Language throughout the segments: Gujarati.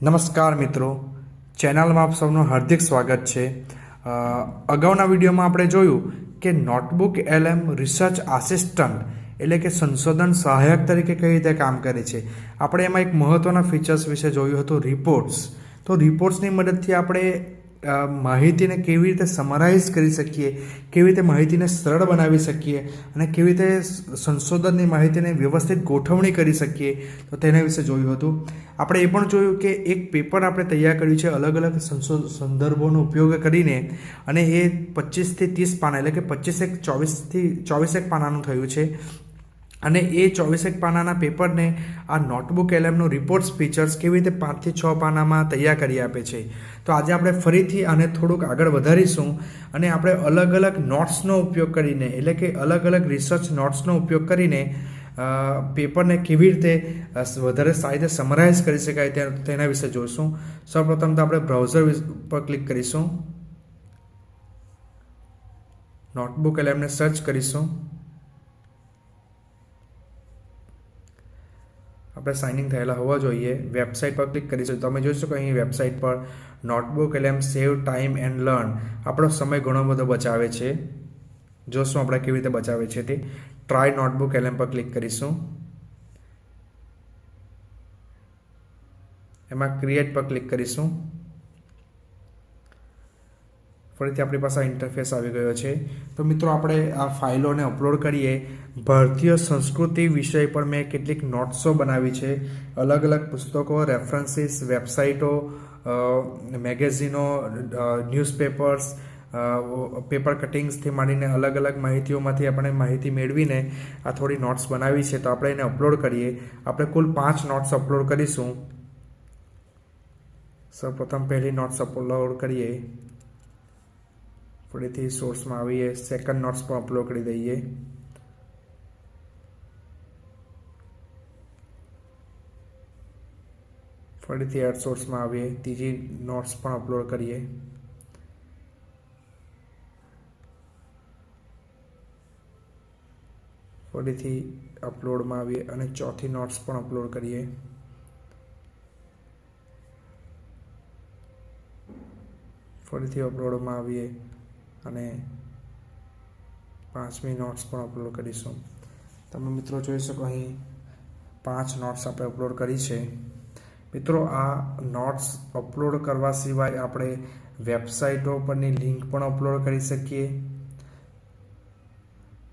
નમસ્કાર મિત્રો, ચેનલમાં આપ સૌનું હાર્દિક સ્વાગત છે। અગાઉના વિડીયોમાં આપણે જોયું કે નોટબુક એલએમ રિસર્ચ આસિસ્ટન્ટ એટલે કે સંશોધન સહાયક તરીકે કઈ રીતે કામ કરે છે। આપણે એમાં એક મહત્ત્વના ફીચર્સ વિશે જોયું હતું, રિપોર્ટ્સ। તો રિપોર્ટ્સની મદદથી આપણે માહિતીને કેવી રીતે સમરાઇઝ કરી શકીએ, કેવી રીતે માહિતીને સરળ બનાવી શકીએ અને કેવી રીતે સંશોધનની માહિતીને વ્યવસ્થિત ગોઠવણી કરી શકીએ, તો તેના વિશે જોયું હતું। આપણે એ પણ જોયું કે એક પેપર આપણે તૈયાર કર્યું છે અલગ અલગ સંદર્ભોનો ઉપયોગ કરીને, અને એ 25 થી 30 પાના એટલે કે 24 પાનાનું થયું છે। અને એ 24 પાનાના પેપરને આ નોટબુક એલએમનું રિપોર્ટ્સ ફીચર્સ કેવી રીતે 5 થી 6 પાનામાં તૈયાર કરી આપે છે। તો આજે આપણે ફરીથી આને થોડુંક આગળ વધારીશું અને આપણે અલગ અલગ નોટ્સનો ઉપયોગ કરીને, એટલે કે અલગ અલગ રિસર્ચ નોટ્સનો ઉપયોગ કરીને પેપરને કેવી રીતે વધારે સારી રીતે સમરાઇઝ કરી શકાય તેના વિશે જોઈશું। સૌપ્રથમ તો આપણે બ્રાઉઝર પર ક્લિક કરીશું, નોટબુક એલએમને સર્ચ કરીશું। આપણે સાઇન ઇન થયેલા હોવા જોઈએ। વેબસાઇટ પર ક્લિક કરીશું। તમે જોઈ શકો અહીં વેબસાઇટ પર notebook LM save time and learn આપણો સમય ઘણો બધો બચાવે છે। જોશું આપણે કેવી રીતે બચાવે છે તે। ટ્રાય નોટબુક એલએમ પર ક્લિક કરીશું, એમાં ક્રિએટ પર ક્લિક કરીશું। ફરીથી આપણી પાસે આ ઇન્ટરફેસ આવી ગયો છે। તો મિત્રો, આપણે આ ફાઇલોને અપલોડ કરીએ। ભારતીય સંસ્કૃતિ વિષય પર મેં કેટલીક નોટ્સો બનાવી છે, અલગ અલગ પુસ્તકો, રેફરન્સીસ, વેબસાઇટો, મેગેઝિનો, ન્યૂઝપેપર્સ, પેપર કટિંગ્સથી માંડીને અલગ અલગ માહિતીઓમાંથી આપણે માહિતી મેળવીને આ થોડી નોટ્સ બનાવી છે। તો આપણે એને અપલોડ કરીએ। આપણે કુલ 5 નોટ્સ અપલોડ કરીશું। સૌપ્રથમ પહેલી નોટ્સ અપલોડ કરીએ, ફરીથી સોર્સમાં આવીએ, સેકન્ડ નોટ્સ પણ અપલોડ કરી દઈએ। ફરીથી એડ સોર્સમાં આવીએ, ત્રીજી નોટ્સ પણ અપલોડ કરીએ। ફરીથી અપલોડમાં આવીએ અને ચોથી નોટ્સ પણ અપલોડ કરીએ। ફરીથી અપલોડમાં આવીએ અને 5મી નોટ્સ પણ અપલોડ કરીશું। તમે મિત્રો જોઈ શકો અહીં 5 નોટ્સ આપણે અપલોડ કરી છે। મિત્રો, આ નોટ્સ અપલોડ કરવા સિવાય આપણે વેબસાઇટો પરની લિંક પણ અપલોડ કરી શકીએ,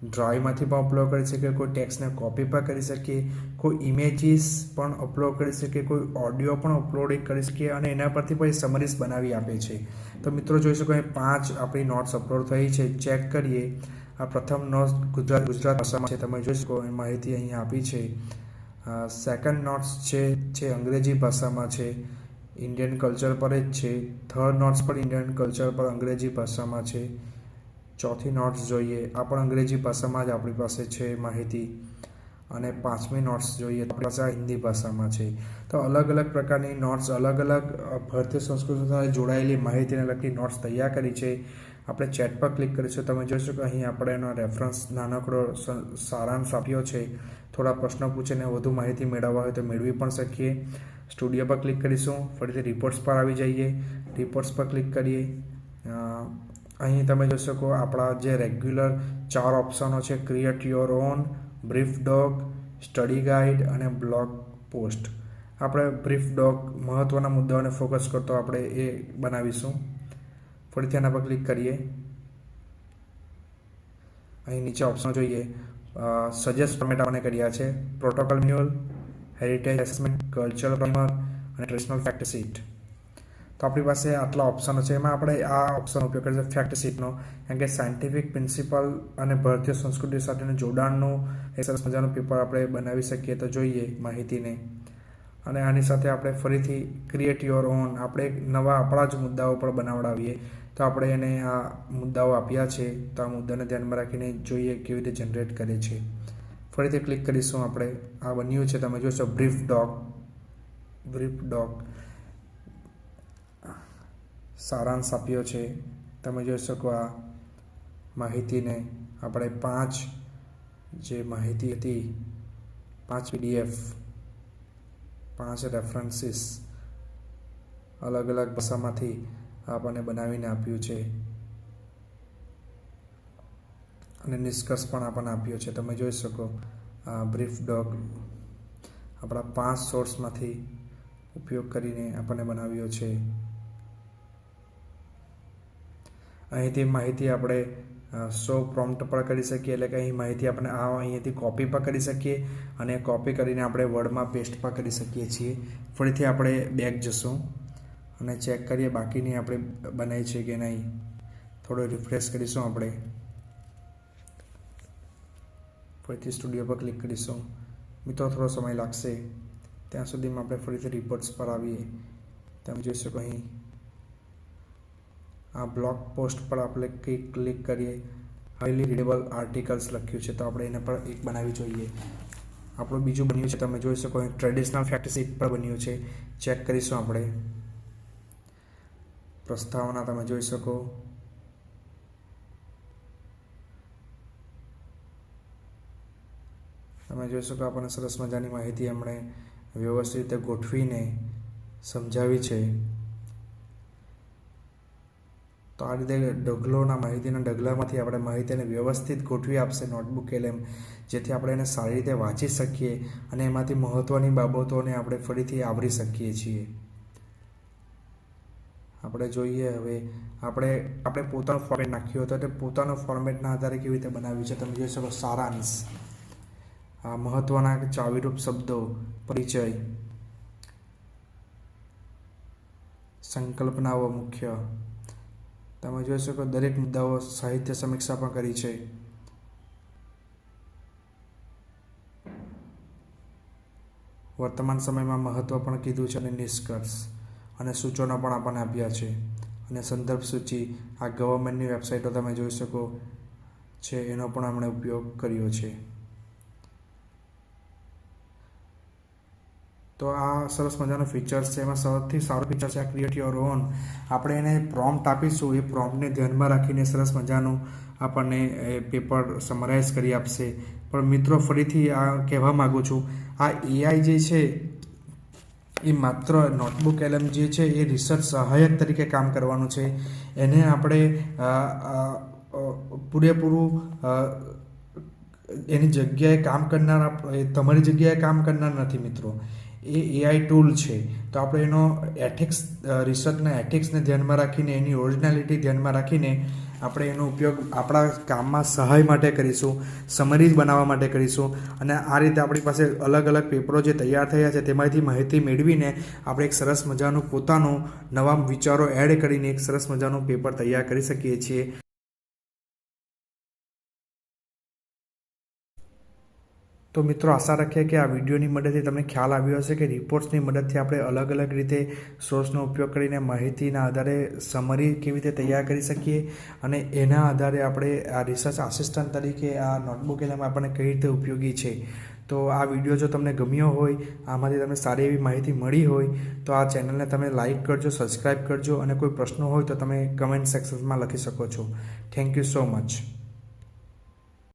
ડ્રાઈવમાંથી પણ અપલોડ કરી શકીએ, કોઈ ટેક્સ્ટને કોપી પણ કરી શકીએ, કોઈ ઇમેજીસ પણ અપલોડ કરી શકીએ, કોઈ ઓડિયો પણ અપલોડ કરી શકીએ અને એના પરથી પછી સમરીઝ બનાવી આપે છે। તો મિત્રો જોઈ શકો અહીં 5 આપણી નોટ્સ અપલોડ થઈ છે। ચેક કરીએ। આ પ્રથમ નોટ્સ ગુજરાત ભાષામાં છે, તમે જોઈ શકો માહિતી અહીં આપી છે। સેકન્ડ નોટ્સ છે અંગ્રેજી ભાષામાં છે, ઇન્ડિયન કલ્ચર પર જ છે। થર્ડ નોટ્સ પણ ઇન્ડિયન કલ્ચર પર અંગ્રેજી ભાષામાં છે। ચોથી નોટ્સ જોઈએ, આ પણ અંગ્રેજી ભાષામાં જ આપણી પાસે છે માહિતી। અને 5મી નોટ્સ જોઈએ તો આપણી પાસે હિન્દી ભાષામાં છે। તો અલગ અલગ પ્રકારની નોટ્સ, અલગ અલગ ભારતીય સંસ્કૃતિ સાથે જોડાયેલી માહિતીને લગતી નોટ્સ તૈયાર કરી છે। આપણે ચેટ પર ક્લિક કરીશું। તમે જોઈ શકો અહીં આપણે એનો રેફરન્સ નાનકડો સારાંશ આપ્યો છે। થોડા પ્રશ્નો પૂછીને વધુ માહિતી મેળવવા હોય તો મેળવી પણ શકીએ। સ્ટુડિયો પર ક્લિક કરીશું, ફરીથી રિપોર્ટ્સ પર આવી જઈએ, રિપોર્ટ્સ પર ક્લિક કરીએ। અહીં તમે જોઈ શકો આપણા જે રેગ્યુલર 4 ઓપ્શનો છે, create your own, brief dock, study guide અને બ્લોગ પોસ્ટ। આપણે બ્રીફ ડોક મહત્ત્વના મુદ્દાઓને ફોકસ કરતો આપણે એ બનાવીશું। ફરીથી આના પર ક્લિક કરીએ। અહીં નીચે ઓપ્શન જોઈએ, સજેસ્ટ ફોર્મેટ આપણે કર્યા છે, protocol manual, heritage assessment, cultural primer અને ટ્રેડિશનલ ફેક્ટ શીટ। તો આપણી પાસે આટલા ઓપ્શનો છે, એમાં આપણે આ ઓપ્શનનો ઉપયોગ કરીએ છીએ ફેક્ટ શીટનો, કારણ કે સાયન્ટિફિક પ્રિન્સિપલ અને ભારતીય સંસ્કૃતિ સાથેનું જોડાણનું એક સરસ મજાનું પેપર આપણે બનાવી શકીએ। તો જોઈએ માહિતીને, અને આની સાથે આપણે ફરીથી ક્રિએટ યોર ઓન, આપણે નવા આપણા જ મુદ્દાઓ પર બનાવડાવીએ। તો આપણે એને આ મુદ્દાઓ આપ્યા છે, તો આ મુદ્દાને ધ્યાનમાં રાખીને જોઈએ કેવી રીતે જનરેટ કરે છે। ફરીથી ક્લિક કરીશું। આપણે આ બન્યું છે, તમે જોશો બ્રીફ ડોક સારાંશ આપ્યો છે। તમે જોઈ શકો આ માહિતીને આપણે 5 જે માહિતી હતી, 5 PDF, 5 રેફરન્સીસ અલગ અલગ ભાષામાંથી આપણને બનાવીને આપ્યું છે અને નિષ્કર્ષ પણ આપણને આપ્યો છે. તમે જોઈ શકો બ્રીફ ડોગ આપણા 5 સોર્સમાંથી ઉપયોગ કરીને આપણને બનાવ્યો છે. અહીંથી માહિતી આપણે 100 પ્રોમ્પ્ટ પણ કરી શકીએ, એટલે કે અહીં માહિતી આપણે અહીંયાથી કોપી પણ કરી શકીએ અને કોપી કરીને આપણે વર્ડમાં પેસ્ટ પણ કરી શકીએ છીએ. ફરીથી આપણે બેક જશું અને ચેક કરીએ બાકીની આપણે બનાવી છે કે નહીં. થોડો રિફ્રેશ કરીશું આપણે. ફરીથી સ્ટુડિયો પર ક્લિક કરીશું. મિત્રો થોડો સમય લાગશે, ત્યાં સુધીમાં આપણે ફરીથી રિપોર્ટ્સ પર આવીએ. તમે જોઈ શકો અહીં આ બ્લોગ પોસ્ટ પર આપણે ક્લિક કરીએ. હાઈલી રીડેબલ આર્ટિકલ્સ લખ્યું છે, તો આપણે એને પર એક બનાવી જોઈએ. આપણું બીજું બન્યું છે, તમે જોઈ શકો અહીં ટ્રેડિશનલ ફેક્ટ શીટ પર બન્યું છે. ચેક કરીશું આપણે. પ્રસ્તાવના તમે જોઈ શકો. તમે જોઈ શકો આપણને સરસ મજાની માહિતી એમણે વ્યવસ્થિત રીતે ગોઠવીને સમજાવી છે. તો આ રીતે માહિતીના ઢગલામાંથી આપણે માહિતીને વ્યવસ્થિત ગોઠવી આપશે નોટબુક LM, જેથી આપણે એને સારી રીતે વાંચી શકીએ અને એમાંથી મહત્ત્વની બાબતોને આપણે ફરીથી આવરી શકીએ છીએ. આપણે જોઈએ હવે આપણે પોતાનું ફોર્મેટ નાખ્યું હતું, એટલે પોતાનું ફોર્મેટના આધારે કેવી રીતે બનાવ્યું છે. તમે જોઈ શકો સારાંશ, આ મહત્ત્વના ચાવીરૂપ શબ્દો, પરિચય, સંકલ્પનાઓ મુખ્ય. તમે જોઈ શકો દરેક મુદ્દાઓ સાહિત્ય સમીક્ષા પણ કરી છે. વર્તમાન સમયમાં મહત્ત્વ પણ કીધું છે અને નિષ્કર્ષ અને સૂચનો પણ આપણને આપ્યા છે. અને સંદર્ભ સૂચિ, આ ગવર્મેન્ટની વેબસાઇટો તમે જોઈ શકો છે, એનો પણ આપણે ઉપયોગ કર્યો છે. તો આ સરસ મજાનો ફીચર્સ છે. એમાં સૌથી સારું ફીચર છે આ ક્રિએટ યોર ઓન. આપણે એને પ્રોમ્પ્ટ આપીશું, એ પ્રોમ્પ્ટને ધ્યાનમાં રાખીને સરસ મજાનું આપણને પેપર સમરાઇઝ કરી આપશે. પણ મિત્રો ફરીથી આ કહેવા માગું છું, આ AI જે છે એ માત્ર નોટબુક LM જે છે એ રિસર્ચ સહાયક તરીકે કામ કરવાનું છે. એને આપણે પૂરેપૂરું એની જગ્યાએ કામ કરનાર, તમારી જગ્યાએ કામ કરનાર નથી મિત્રો. એ AI ટૂલ છે. તો આપણે એનો રિસર્ચના એથિક્સને ધ્યાનમાં રાખીને, એની ઓરિજિનાલિટી ધ્યાનમાં રાખીને આપણે એનો ઉપયોગ આપણા કામમાં સહાય માટે કરીશું, સમરીઝ બનાવવા માટે કરીશું. અને આ રીતે આપણી પાસે અલગ અલગ પેપરો જે તૈયાર થયા છે તેમાંથી માહિતી મેળવીને આપણે એક સરસ મજાનું પોતાનું નવા વિચારો એડ કરીને એક સરસ મજાનું પેપર તૈયાર કરી શકીએ છીએ. તો મિત્રો આશા રાખીએ કે આ વિડીયોની મદદથી તમને ખ્યાલ આવ્યો હશે કે રિપોર્ટ્સની મદદથી આપણે અલગ અલગ રીતે સોર્સનો ઉપયોગ કરીને માહિતીના આધારે સમરી કેવી રીતે તૈયાર કરી શકીએ અને એના આધારે આપણે આ રિસર્ચ આસિસ્ટન્ટ તરીકે આ નોટબુક LM આપણને કઈ રીતે ઉપયોગી છે. તો આ વિડીયો જો તમને ગમ્યો હોય, આમાંથી તમને સારી એવી માહિતી મળી હોય, તો આ ચેનલને તમે લાઇક કરજો, સબસ્ક્રાઈબ કરજો અને કોઈ પ્રશ્નો હોય તો તમે કમેન્ટ સેક્શનમાં લખી શકો છો. Thank you so much.